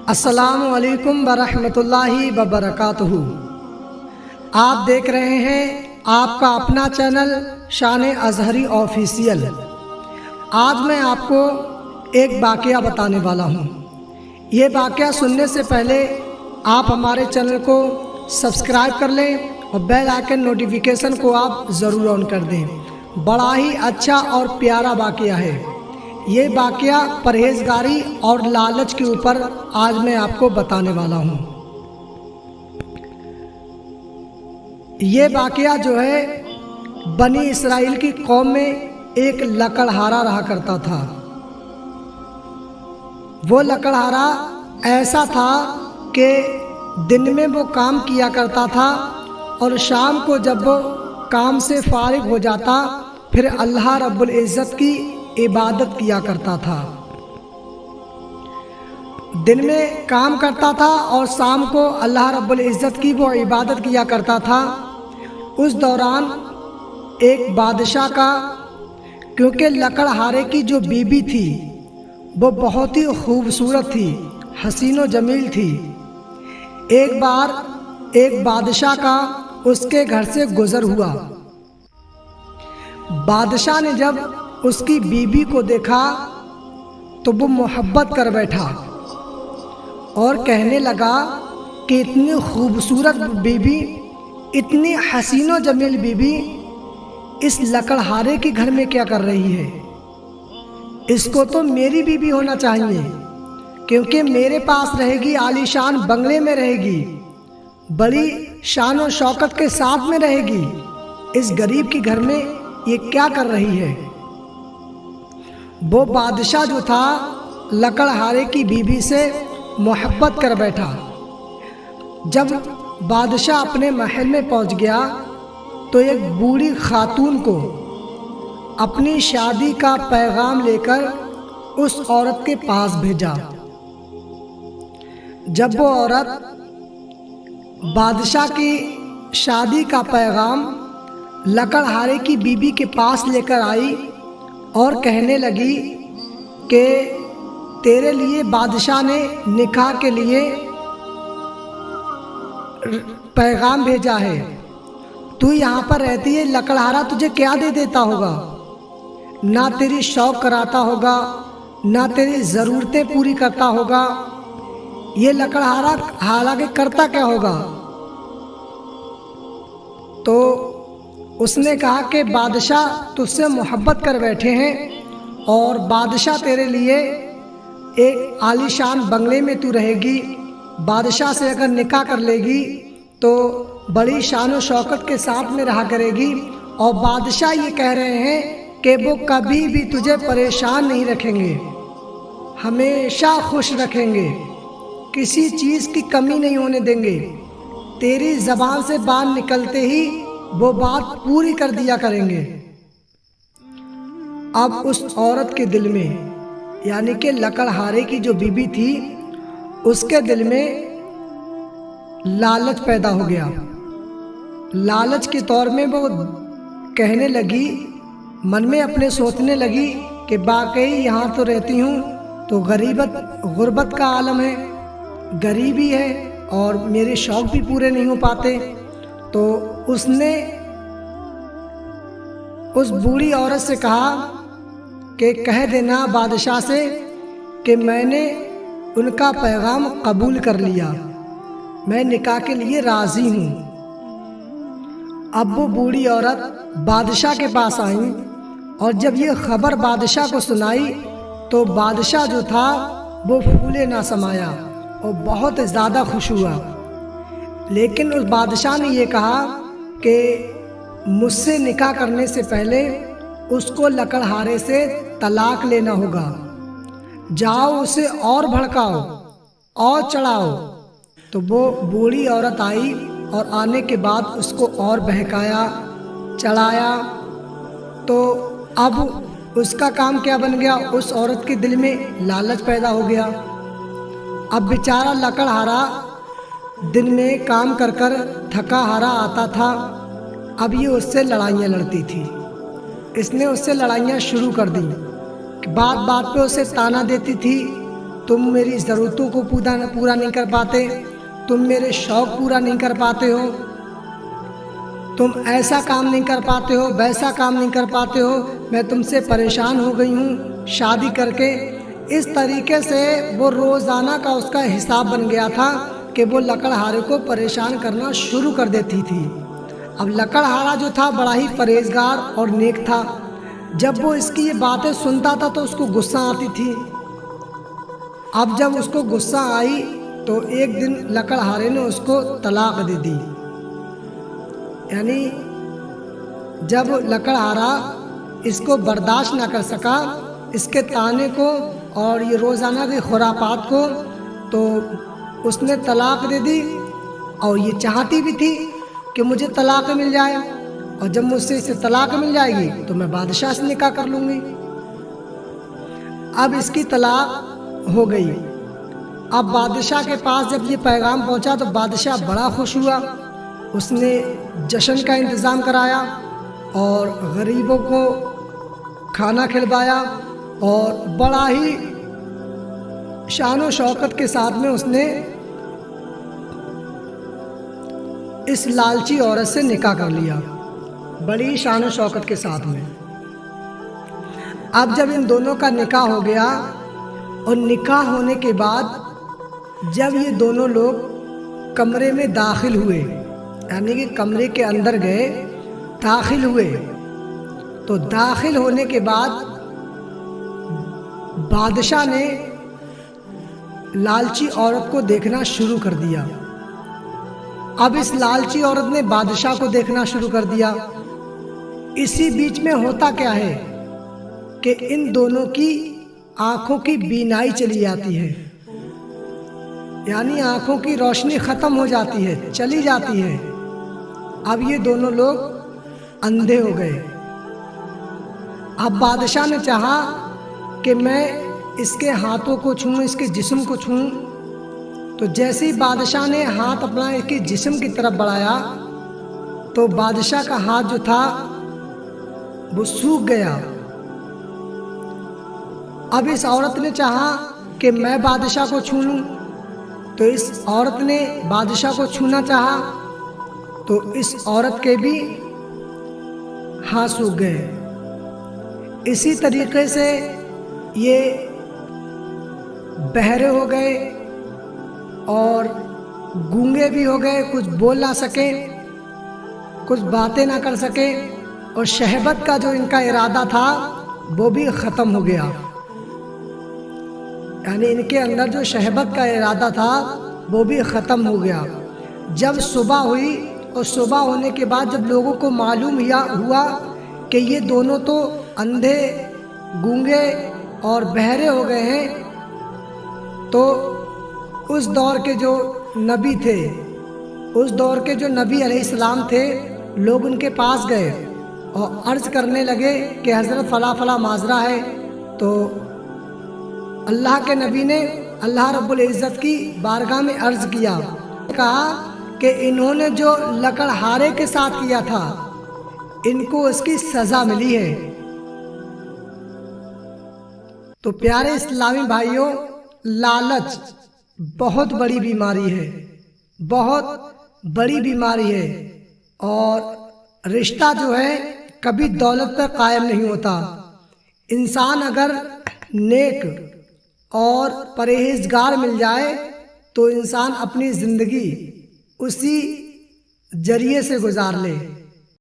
السلام علیکم ورحمۃ اللہ وبرکاتہ۔ آپ دیکھ رہے ہیں آپ کا اپنا چینل شان اظہری آفیشیل۔ آج میں آپ کو ایک واقعہ بتانے والا ہوں۔ یہ واقعہ سننے سے پہلے آپ ہمارے چینل کو سبسکرائب کر لیں اور بیل آئکن نوٹیفیکیشن کو آپ ضرور آن کر دیں۔ بڑا ہی اچھا اور پیارا واقعہ ہے۔ یہ واقعہ پرہیزگاری اور لالچ کے اوپر آج میں آپ کو بتانے والا ہوں۔ یہ واقعہ جو ہے بنی اسرائیل کی قوم میں ایک لکڑہارا رہا کرتا تھا۔ وہ لکڑہارا ایسا تھا کہ دن میں وہ کام کیا کرتا تھا اور شام کو جب وہ کام سے فارغ ہو جاتا پھر اللہ رب العزت کی عبادت کیا کرتا تھا۔ دن میں کام کرتا تھا اور شام کو اللہ رب العزت کی وہ عبادت کیا کرتا تھا۔ اس دوران ایک بادشاہ کا، کیونکہ لکڑہارے کی جو بیوی تھی وہ بہت ہی خوبصورت تھی، حسین و جمیل تھی۔ ایک بار ایک بادشاہ کا اس کے گھر سے گزر ہوا۔ بادشاہ نے جب اس کی بیوی کو دیکھا تو وہ محبت کر بیٹھا اور کہنے لگا کہ اتنی خوبصورت بیوی، اتنی حسین و جمیل بیوی اس لکڑہارے کے گھر میں کیا کر رہی ہے؟ اس کو تو میری بیوی ہونا چاہیے، کیونکہ میرے پاس رہے گی، عالی شان بنگلے میں رہے گی، بڑی شان و شوکت کے ساتھ میں رہے گی۔ اس غریب کے گھر میں یہ کیا کر رہی ہے؟ وہ بادشاہ جو تھا لکڑہارے کی بیوی سے محبت کر بیٹھا۔ جب بادشاہ اپنے محل میں پہنچ گیا تو ایک بوڑھی خاتون کو اپنی شادی کا پیغام لے کر اس عورت کے پاس بھیجا۔ جب وہ عورت بادشاہ کی شادی کا پیغام لکڑہارے کی بیوی کے پاس لے کر آئی اور کہنے لگی کہ تیرے لیے بادشاہ نے نکاح کے لیے پیغام بھیجا ہے، تو یہاں پر رہتی ہے، لکڑہارا تجھے کیا دے دیتا ہوگا؟ نہ تیری شوق کراتا ہوگا، نہ تیری ضرورتیں پوری کرتا ہوگا۔ یہ لکڑہارا حالانکہ کرتا کیا ہوگا؟ تو اس نے کہا کہ بادشاہ تجھ سے محبت کر بیٹھے ہیں اور بادشاہ تیرے لیے ایک عالی شان بنگلے میں تو رہے گی، بادشاہ سے اگر نکاح کر لے گی تو بڑی شان و شوکت کے ساتھ میں رہا کرے گی، اور بادشاہ یہ کہہ رہے ہیں کہ وہ کبھی بھی تجھے پریشان نہیں رکھیں گے، ہمیشہ خوش رکھیں گے، کسی چیز کی کمی نہیں ہونے دیں گے، تیری زبان سے بات نکلتے ہی وہ بات پوری کر دیا کریں گے۔ اب اس عورت کے دل میں، یعنی کہ لکڑہارے کی جو بیوی تھی، اس کے دل میں لالچ پیدا ہو گیا۔ لالچ کے طور میں وہ کہنے لگی، من میں اپنے سوچنے لگی کہ واقعی یہاں تو رہتی ہوں تو غربت کا عالم ہے، غریبی ہے اور میرے شوق بھی پورے نہیں ہو پاتے۔ تو اس نے اس بوڑھی عورت سے کہا کہ کہہ دینا بادشاہ سے کہ میں نے ان کا پیغام قبول کر لیا، میں نکاح کے لیے راضی ہوں۔ اب وہ بوڑھی عورت بادشاہ کے پاس آئی اور جب یہ خبر بادشاہ کو سنائی تو بادشاہ جو تھا وہ پھولے نہ سمایا اور بہت زیادہ خوش ہوا۔ لیکن اس بادشاہ نے یہ کہا کہ مجھ سے نکاح کرنے سے پہلے اس کو لکڑہارے سے طلاق لینا ہوگا، جاؤ اسے اور بھڑکاؤ اور چڑھاؤ۔ تو وہ بوڑھی عورت آئی اور آنے کے بعد اس کو اور بہکایا، چڑھایا۔ تو اب اس کا کام کیا بن گیا؟ اس عورت کے دل میں لالچ پیدا ہو گیا۔ اب بیچارہ لکڑہارا دن میں کام کر کر تھکا ہارا آتا تھا، اب یہ اس سے لڑائیاں لڑتی تھی۔ اس نے اس سے لڑائیاں شروع کر دی، بات بات پہ اسے تانا دیتی تھی تم میری ضرورتوں کو پورا نہیں کر پاتے، تم میرے شوق پورا نہیں کر پاتے ہو، تم ایسا کام نہیں کر پاتے ہو، ویسا کام نہیں کر پاتے ہو، میں تم سے پریشان ہو گئی ہوں شادی کر کے۔ اس طریقے سے وہ روزانہ کا اس کا حساب بن گیا تھا کہ وہ لکڑہارے کو پریشان کرنا شروع کر دیتی تھی۔ اب لکڑہارا جو تھا بڑا ہی پرہیزگار اور نیک تھا، جب وہ اس کی یہ باتیں سنتا تھا تو اس کو غصہ آتی تھی۔ اب جب اس کو غصہ آئی تو ایک دن لکڑہارے نے اس کو طلاق دے دی۔ یعنی جب لکڑہارا اس کو برداشت نہ کر سکا، اس کے طعنے کو اور یہ روزانہ کی خرافات کو، تو اس نے طلاق دے دی۔ اور یہ چاہتی بھی تھی کہ مجھے طلاق مل جائے، اور جب مجھ سے اسے طلاق مل جائے گی تو میں بادشاہ سے نکاح کر لوں گی۔ اب اس کی طلاق ہو گئی۔ اب بادشاہ کے پاس جب یہ پیغام پہنچا تو بادشاہ بڑا خوش ہوا۔ اس نے جشن کا انتظام کرایا اور غریبوں کو کھانا کھلوایا، اور بڑا ہی شان و شوکت کے ساتھ میں اس نے اس لالچی عورت سے نکاح کر لیا، بڑی شان و شوکت کے ساتھ میں۔ اب جب ان دونوں کا نکاح ہو گیا، اور نکاح ہونے کے بعد جب یہ دونوں لوگ کمرے میں داخل ہوئے، یعنی کہ کمرے کے اندر گئے، داخل ہوئے، تو داخل ہونے کے بعد بادشاہ نے لالچی عورت کو دیکھنا شروع کر دیا۔ اب اس لالچی عورت نے بادشاہ کو دیکھنا شروع کر دیا۔ اسی بیچ میں ہوتا کیا ہے کہ ان دونوں کی آنکھوں کی بینائی چلی جاتی ہے، یعنی آنکھوں کی روشنی ختم ہو جاتی ہے، چلی جاتی ہے۔ اب یہ دونوں لوگ اندھے ہو گئے۔ اب بادشاہ نے چاہا کہ میں اس کے ہاتھوں کو چھوں، اس کے جسم کو چھوں، تو جیسے ہی بادشاہ نے ہاتھ اپنا اس کے جسم کی طرف بڑھایا تو بادشاہ کا ہاتھ جو تھا وہ سوکھ گیا۔ اب اس عورت نے چاہا کہ میں بادشاہ کو چھو لوں، تو اس عورت نے بادشاہ کو چھونا چاہا تو اس عورت کے بھی ہاتھ سوکھ گئے۔ اسی طریقے سے یہ بہرے ہو گئے اور گونگے بھی ہو گئے، کچھ بول نہ سکے، کچھ باتیں نہ کر سکے، اور شہوت کا جو ان کا ارادہ تھا وہ بھی ختم ہو گیا۔ یعنی ان کے اندر جو شہوت کا ارادہ تھا وہ بھی ختم ہو گیا۔ جب صبح ہوئی اور صبح ہونے کے بعد جب لوگوں کو معلوم ہوا کہ یہ دونوں تو اندھے، گونگے اور بہرے ہو گئے ہیں، تو اس دور کے جو نبی تھے، اس دور کے جو نبی علیہ السلام تھے، لوگ ان کے پاس گئے اور عرض کرنے لگے کہ حضرت فلاں فلاں معاذرہ ہے۔ تو اللہ کے نبی نے اللہ رب العزت کی بارگاہ میں عرض کیا، کہا کہ انہوں نے جو لکڑہارے کے ساتھ کیا تھا ان کو اس کی سزا ملی ہے۔ تو پیارے اسلامی بھائیوں، لالچ بہت بڑی بیماری ہے، بہت بڑی بیماری ہے، اور رشتہ جو ہے کبھی دولت پر قائم نہیں ہوتا۔ انسان اگر نیک اور پرہیزگار مل جائے تو انسان اپنی زندگی اسی ذریعے سے گزار لے۔